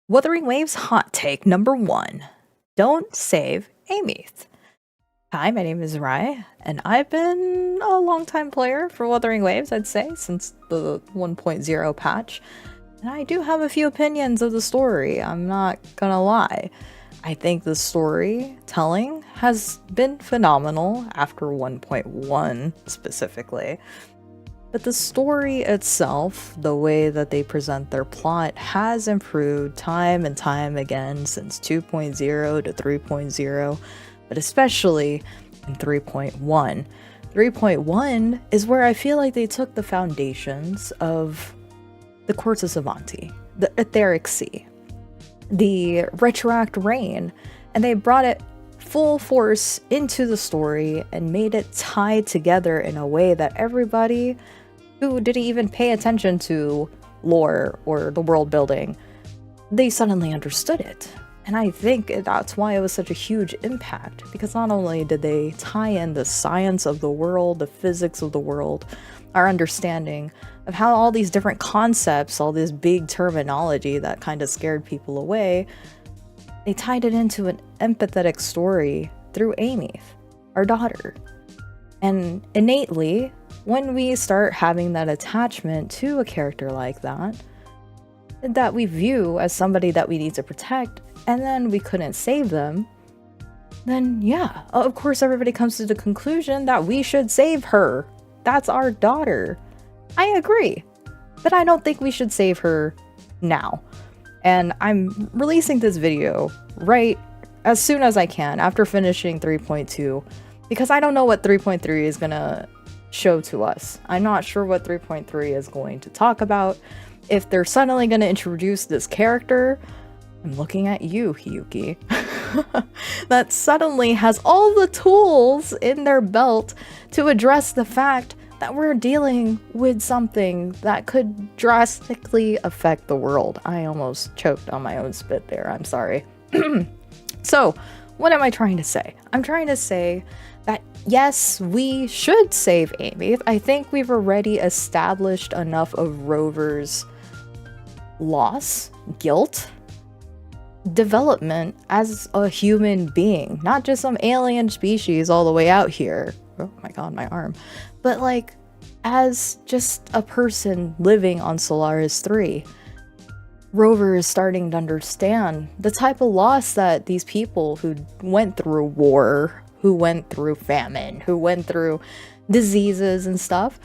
Wuthering Waves hot take number 1. Don't save Aemeath. Hi, my name is Rai, and I've been a long-time player for Wuthering Waves, I'd say, since the 1.0 patch. And I do have a few opinions of the story, I'm not gonna lie. I think the storytelling has been phenomenal after 1.1 specifically. But the story itself, the way that they present their plot, has improved time and time again since 2.0 to 3.0, but especially in 3.1. 3.1 is where I feel like they took the foundations of the Quartz Avanti, the Etheric Sea, the Retroact Rain, and they brought it full force into the story and made it tie together in a way that everybody who didn't even pay attention to lore or the world building, they suddenly understood it. And I think that's why it was such a huge impact, because not only did they tie in the science of the world, the physics of the world, our understanding of how all these different concepts, all this big terminology that kind of scared people away, they tied it into an empathetic story through Aemeath, our daughter. And innately, when we start having that attachment to a character like that we view as somebody that we need to protect, and then we couldn't save them, then yeah, of course everybody comes to the conclusion that we should save her. That's our daughter. I agree, but I don't think we should save her now. And I'm releasing this video right as soon as I can after finishing 3.2, because I don't know what 3.3 is gonna show to us. I'm not sure what 3.3 is going to talk about. If they're suddenly going to introduce this character, I'm looking at you, Hiyuki, that suddenly has all the tools in their belt to address the fact that we're dealing with something that could drastically affect the world. I almost choked on my own spit there, I'm sorry. So, what am I trying to say? I'm trying to say that yes, we should save Aemeath. I think we've already established enough of Rover's loss, guilt, development as a human being, not just some alien species all the way out here. Oh my god, my arm. But like, as just a person living on Solaris 3. Rover is starting to understand the type of loss that these people who went through war, who went through famine, who went through diseases and stuff,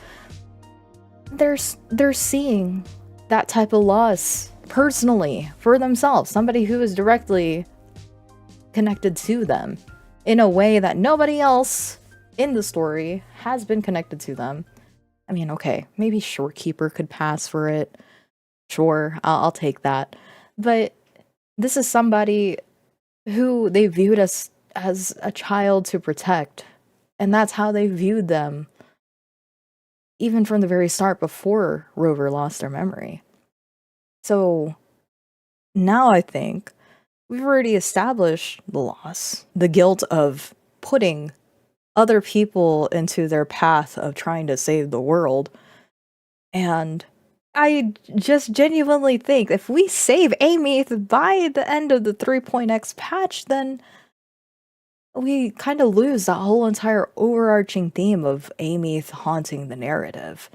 they're seeing that type of loss personally for themselves, somebody who is directly connected to them in a way that nobody else in the story has been connected to them. I mean, okay, maybe Shorekeeper could pass for it. Sure, I'll take that. But this is somebody who they viewed as a child to protect. And that's how they viewed them, even from the very start before Rover lost their memory. So now I think we've already established the loss, the guilt of putting other people into their path of trying to save the world. And I just genuinely think if we save Aemeath by the end of the 3.x patch, then we kind of lose that whole entire overarching theme of Aemeath haunting the narrative.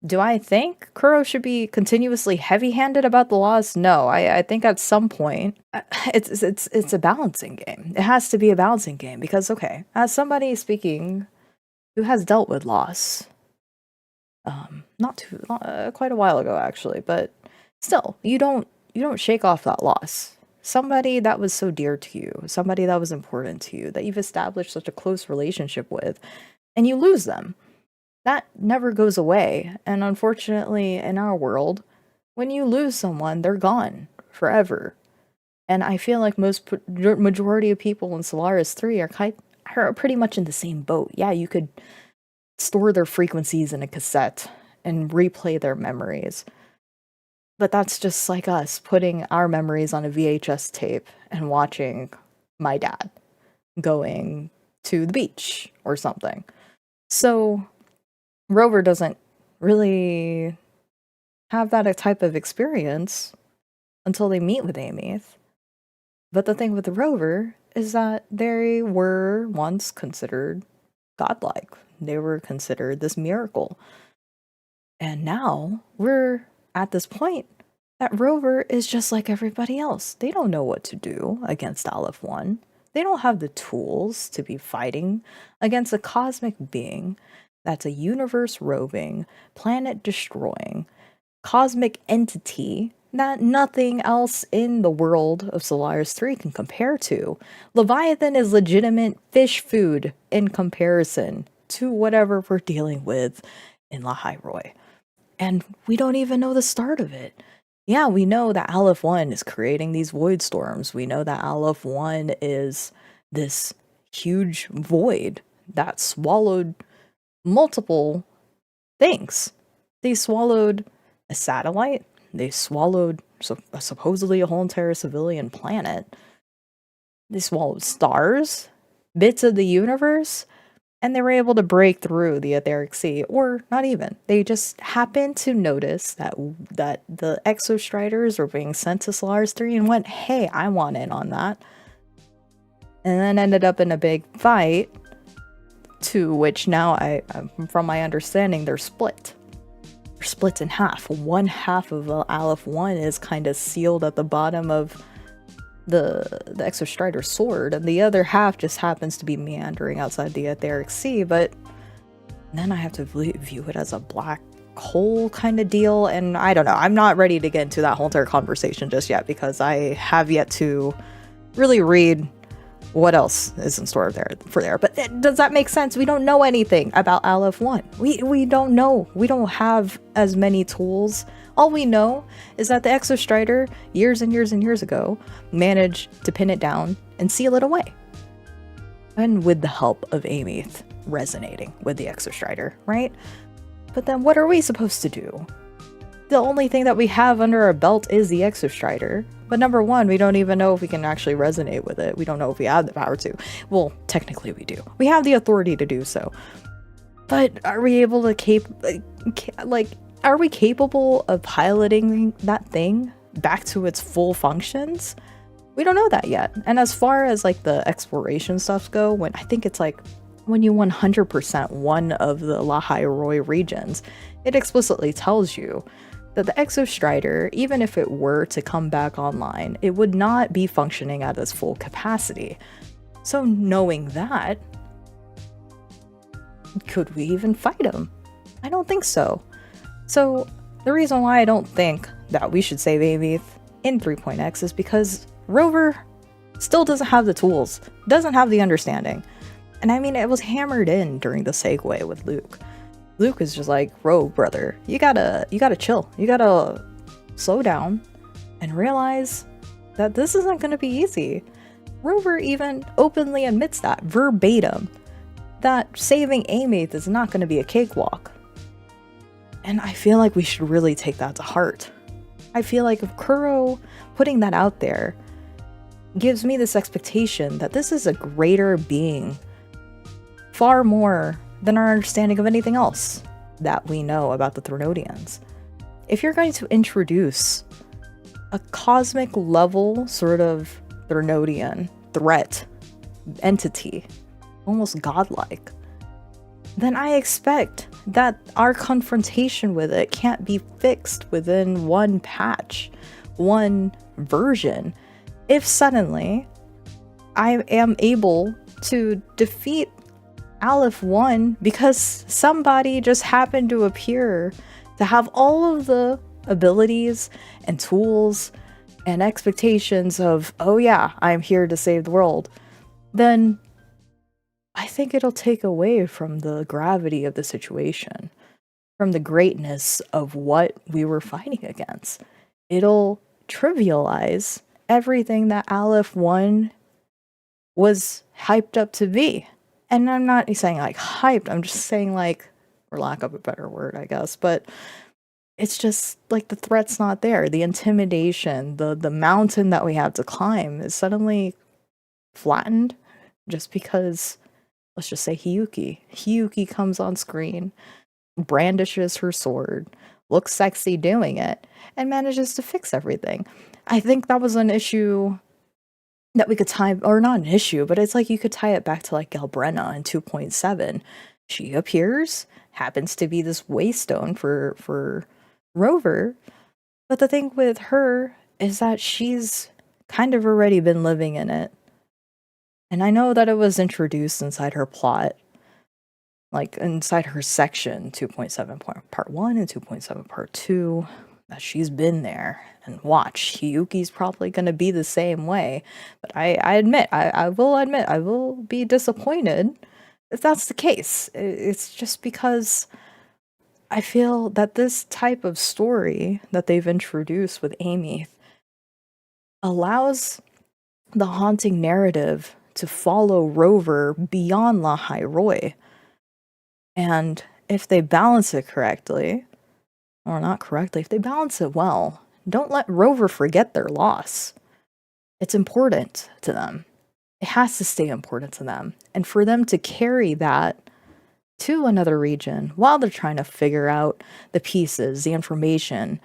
Do I think Kuro should be continuously heavy-handed about the loss? No, I think at some point it's a balancing game. It has to be a balancing game because, okay, as somebody speaking who has dealt with loss, not quite a while ago actually, but still, you don't shake off that loss. Somebody that was so dear to you, somebody that was important to you, that you've established such a close relationship with, and you lose them. That never goes away. And unfortunately, in our world, when you lose someone, they're gone forever. And I feel like majority of people in Solaris 3 are pretty much in the same boat. Yeah, you could store their frequencies in a cassette and replay their memories. But that's just like us putting our memories on a VHS tape and watching my dad going to the beach or something. So Rover doesn't really have that type of experience until they meet with Aemeath. But the thing with the rover is that they were once considered godlike. They were considered this miracle. And now we're at this point that rover is just like everybody else. They don't know what to do against Aleph 1. They don't have the tools to be fighting against a cosmic being that's a universe roving, planet destroying, cosmic entity that nothing else in the world of Solaris 3 can compare to. Leviathan is legitimate fish food in comparison to whatever we're dealing with in Lahairoi. And we don't even know the start of it. Yeah, we know that Aleph 1 is creating these void storms. We know that Aleph 1 is this huge void that swallowed multiple things. They swallowed a satellite. They swallowed supposedly a whole entire civilian planet. They swallowed stars, bits of the universe, and they were able to break through the etheric sea, or not even. They just happened to notice that the Exostriders were being sent to Solaris 3 and went, hey, I want in on that. And then ended up in a big fight, to which now, from my understanding, they're split. They're split in half. One half of Aleph 1 is kind of sealed at the bottom of the Exostrider sword, and the other half just happens to be meandering outside the etheric sea. But then I have to view it as a black hole kind of deal, and I don't know. I'm not ready to get into that whole entire conversation just yet, because I have yet to really read what else is in store there. But does that make sense? We don't know anything about Aleph 1. We don't know. We don't have as many tools. All we know is that the Exostrider, years and years and years ago, managed to pin it down and seal it away. And with the help of Aemeath resonating with the Exostrider, right? But then what are we supposed to do? The only thing that we have under our belt is the Exostrider. But number one, we don't even know if we can actually resonate with it. We don't know if we have the power to. Well, technically we do. We have the authority to do so. But are we able to are we capable of piloting that thing back to its full functions? We don't know that yet. And as far as like the exploration stuff go, when you 100% one of the Lahairoi regions, it explicitly tells you that the Exostrider, even if it were to come back online, it would not be functioning at its full capacity. So knowing that, could we even fight him? I don't think so. So the reason why I don't think that we should save Aemeath in 3.x is because Rover still doesn't have the tools, doesn't have the understanding. And I mean, it was hammered in during the segue with Luke. Luke is just like, bro, brother, you gotta chill. You gotta slow down and realize that this isn't gonna be easy. Rover even openly admits that, verbatim, that saving Aemeath is not gonna be a cakewalk. And I feel like we should really take that to heart. I feel like if Kuro putting that out there gives me this expectation that this is a greater being, far more than our understanding of anything else that we know about the Threnodians. If you're going to introduce a cosmic level sort of Threnodian threat entity, almost godlike, then I expect that our confrontation with it can't be fixed within one patch, one version. If suddenly I am able to defeat Aleph 1 because somebody just happened to appear to have all of the abilities and tools and expectations of, oh yeah, I'm here to save the world, then I think it'll take away from the gravity of the situation, from the greatness of what we were fighting against. It'll trivialize everything that Aleph 1 was hyped up to be. And I'm not saying like hyped, I'm just saying like, for lack of a better word, I guess, but it's just like the threat's not there. The intimidation, the mountain that we have to climb is suddenly flattened just because, let's just say Hiyuki. Hiyuki comes on screen, brandishes her sword, looks sexy doing it, and manages to fix everything. I think that was an issue that we could tie, or not an issue, but it's like you could tie it back to like Galbrenna in 2.7. She appears, happens to be this waystone for Rover, but the thing with her is that she's kind of already been living in it. And I know that it was introduced inside her plot, like inside her section 2.7 part 1 and 2.7 part 2, that she's been there. And watch, Hiyuki's probably going to be the same way. But I will admit, I will be disappointed if that's the case. It's just because I feel that this type of story that they've introduced with Aemeath allows the haunting narrative to follow Rover beyond La Roy. And if they balance it correctly, or not correctly, if they balance it well, don't let Rover forget their loss. It's important to them. It has to stay important to them. And for them to carry that to another region while they're trying to figure out the pieces, the information,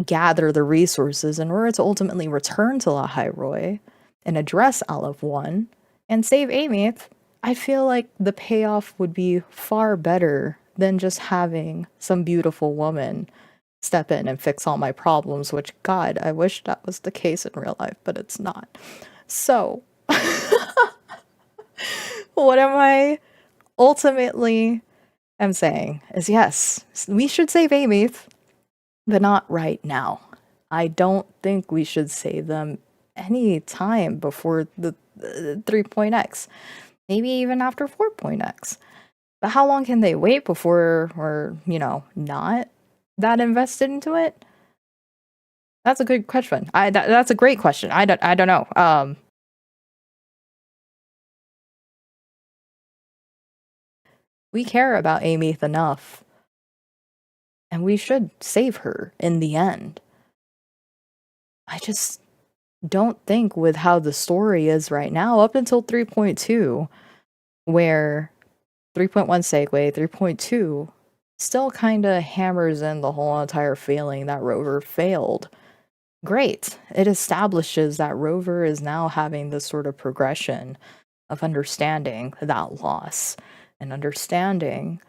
gather the resources in order to ultimately return to La Roy and address Aleph 1 and save Aemeath, I feel like the payoff would be far better than just having some beautiful woman step in and fix all my problems, which, God, I wish that was the case in real life, but it's not. So, what am I ultimately am saying is yes, we should save Aemeath, but not right now. I don't think we should save them any time before the 3.x, maybe even after 4.x. But how long can they wait before we're, not that invested into it? That's a good question. That's a great question. I don't know. We care about Aemeath enough, and we should save her in the end. I just don't think with how the story is right now, up until 3.2, where 3.1 segue, 3.2 still kind of hammers in the whole entire feeling that Rover failed. Great. It establishes that Rover is now having this sort of progression of understanding that loss and understanding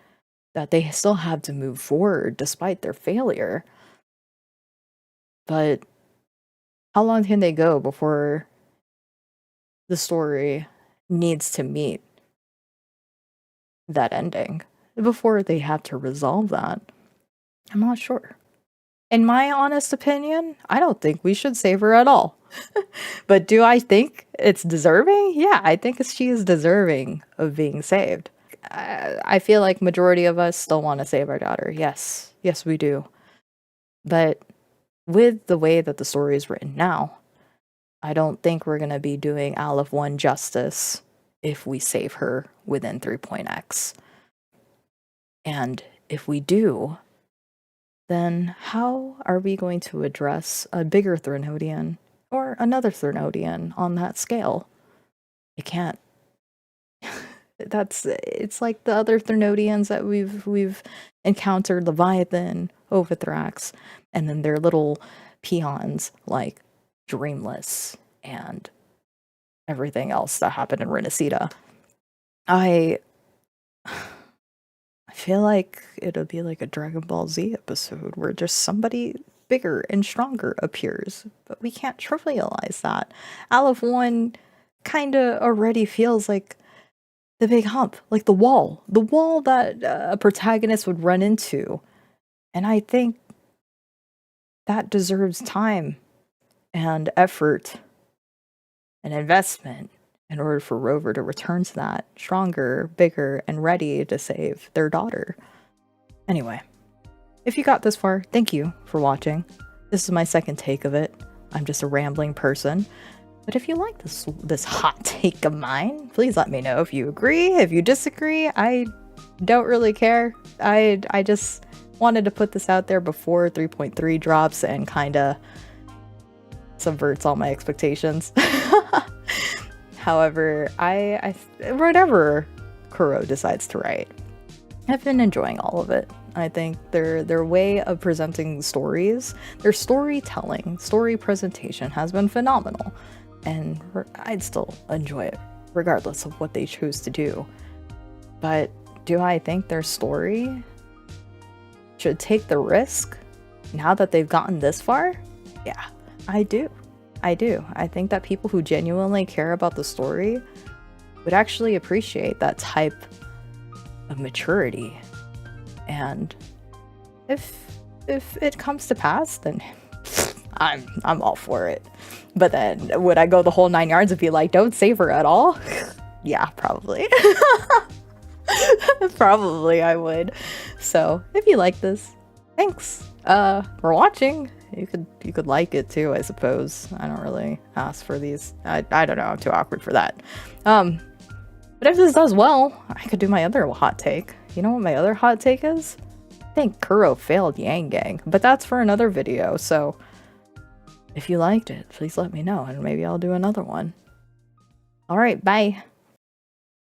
that they still have to move forward despite their failure. But how long can they go before the story needs to meet that ending? Before they have to resolve that? I'm not sure. In my honest opinion, I don't think we should save her at all. But do I think it's deserving? Yeah, I think she is deserving of being saved. I feel like majority of us still want to save our daughter. Yes, we do. But with the way that the story is written now, I don't think we're going to be doing Aleph 1 justice if we save her within 3.x. And if we do, then how are we going to address a bigger Threnodian or another Threnodian on that scale? I can't. It's like the other Threnodians that we've encountered, Leviathan, Overthrax, and then their little peons like Dreamless and everything else that happened in Renacida. I feel like it'll be like a Dragon Ball Z episode where just somebody bigger and stronger appears, but we can't trivialize that. Aleph 1 kind of already feels like the big hump, like the wall that a protagonist would run into. And I think that deserves time and effort and investment in order for Rover to return to that stronger, bigger, and ready to save their daughter. Anyway, if you got this far, thank you for watching. This is my second take of it. I'm just a rambling person. But if you like this hot take of mine, please let me know if you agree, if you disagree. I don't really care. I just wanted to put this out there before 3.3 drops and kind of subverts all my expectations. However, I whatever Kuro decides to write, I've been enjoying all of it. I think their way of presenting stories, their storytelling, story presentation has been phenomenal. And I'd still enjoy it regardless of what they choose to do. But do I think their story should take the risk now that they've gotten this far? Yeah, I do. I do. I think that people who genuinely care about the story would actually appreciate that type of maturity. And if it comes to pass, then I'm all for it. But then would I go the whole 9 yards and be like, don't save her at all? Yeah, probably. Probably I would. So if you like this, thanks for watching. You could like it too, I suppose. I don't really ask for these. I don't know, I'm too awkward for that. But if this does well, I could do my other hot take. You know what my other hot take is? I think Kuro failed Yang Gang, but that's for another video, so if you liked it, please let me know and maybe I'll do another one. Alright, bye!